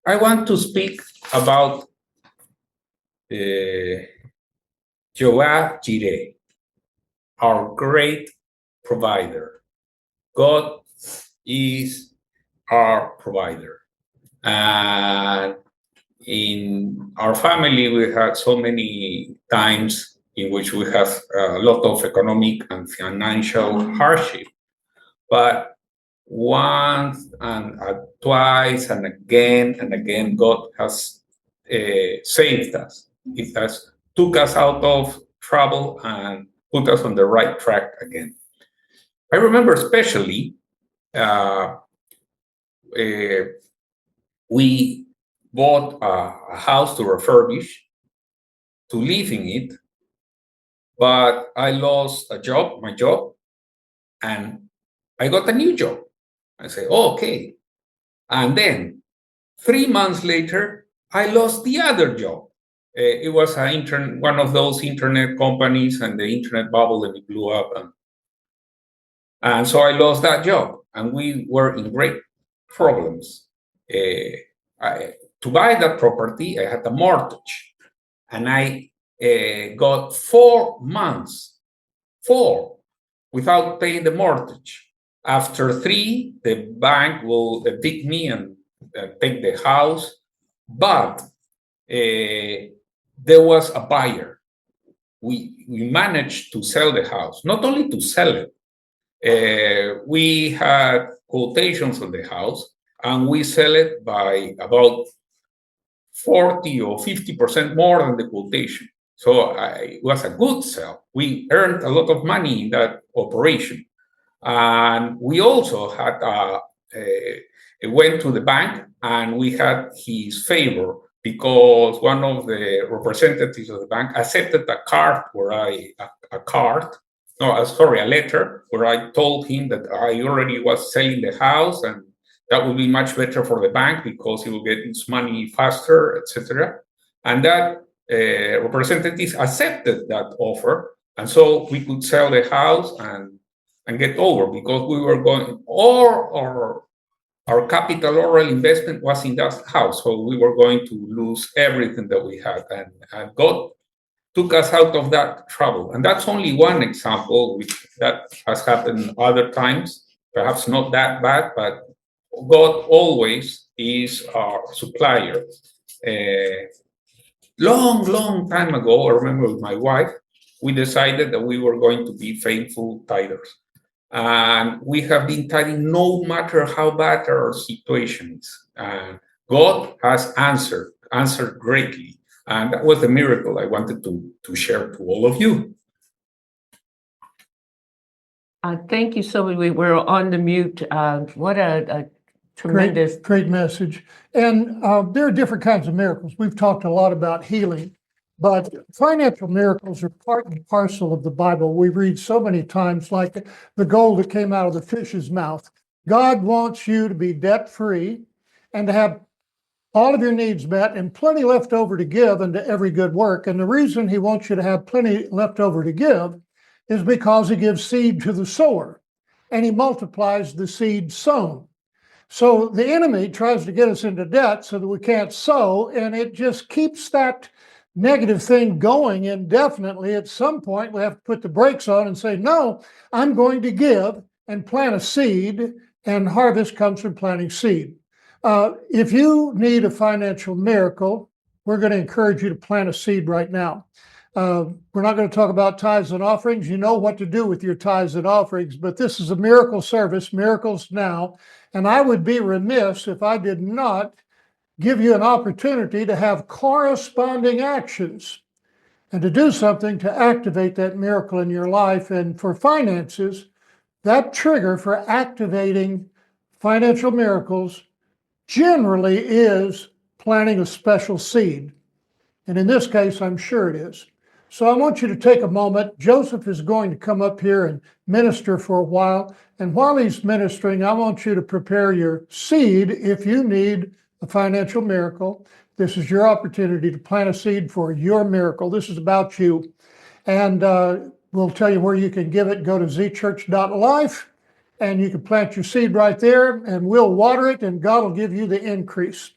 I want to speak about Jehovah Jireh, our great provider. God is our provider. And in our family, we had so many times in which we have a lot of economic and financial hardship. But once and twice and again, God has saved us. It has took us out of trouble and put us on the right track again. I remember especially uh, we bought a house to refurbish, to live in it, but I lost my job, and I got a new job. I say, oh, okay. And then 3 months later, I lost the other job. It was one of those internet companies, and the internet bubble, and it blew up. And so I lost that job, and we were in great problems. To buy that property, I had a mortgage, and I got 4 months, without paying the mortgage. After 3, the bank will evict me and take the house. But there was a buyer. We managed to sell the house, not only to sell it. We had quotations on the house, and we sell it by about 40 or 50% more than the quotation. So it was a good sell. We earned a lot of money in that operation. And we also had went to the bank, and we had his favor, because one of the representatives of the bank accepted a letter where I told him that I already was selling the house, and that would be much better for the bank because he will get his money faster, etc. And that representative accepted that offer, and so we could sell the house and get over, because we were going, or our capital oral investment was in that house, so we were going to lose everything that we had, and God took us out of that trouble. And that's only one example, that has happened other times, perhaps not that bad, but God always is our supplier. Long time ago, I remember with my wife, we decided that we were going to be faithful tithers. And we have been tithing no matter how bad our situation is. And God has answered greatly. And that was the miracle I wanted to share to all of you. Thank you so much. We're on the mute. What a tremendous... Great message. And there are different kinds of miracles. We've talked a lot about healing, but financial miracles are part and parcel of the Bible. We read so many times, like the gold that came out of the fish's mouth. God wants you to be debt-free and to have all of your needs met and plenty left over to give into every good work. And the reason he wants you to have plenty left over to give is because he gives seed to the sower, and he multiplies the seed sown. So the enemy tries to get us into debt so that we can't sow, and it just keeps that negative thing going indefinitely. At some point, we have to put the brakes on and say, no, I'm going to give and plant a seed, and harvest comes from planting seed. If you need a financial miracle, we're going to encourage you to plant a seed right now. We're not going to talk about tithes and offerings. You know what to do with your tithes and offerings, but this is a miracle service, Miracles Now. And I would be remiss if I did not give you an opportunity to have corresponding actions and to do something to activate that miracle in your life. And for finances, that trigger for activating financial miracles generally is planting a special seed. And in this case, I'm sure it is. So I want you to take a moment. Joseph is going to come up here and minister for a while. And while he's ministering, I want you to prepare your seed if you need a financial miracle. This is your opportunity to plant a seed for your miracle. This is about you. And we'll tell you where you can give it. Go to ZChurch.life. And you can plant your seed right there, and we'll water it, and God will give you the increase.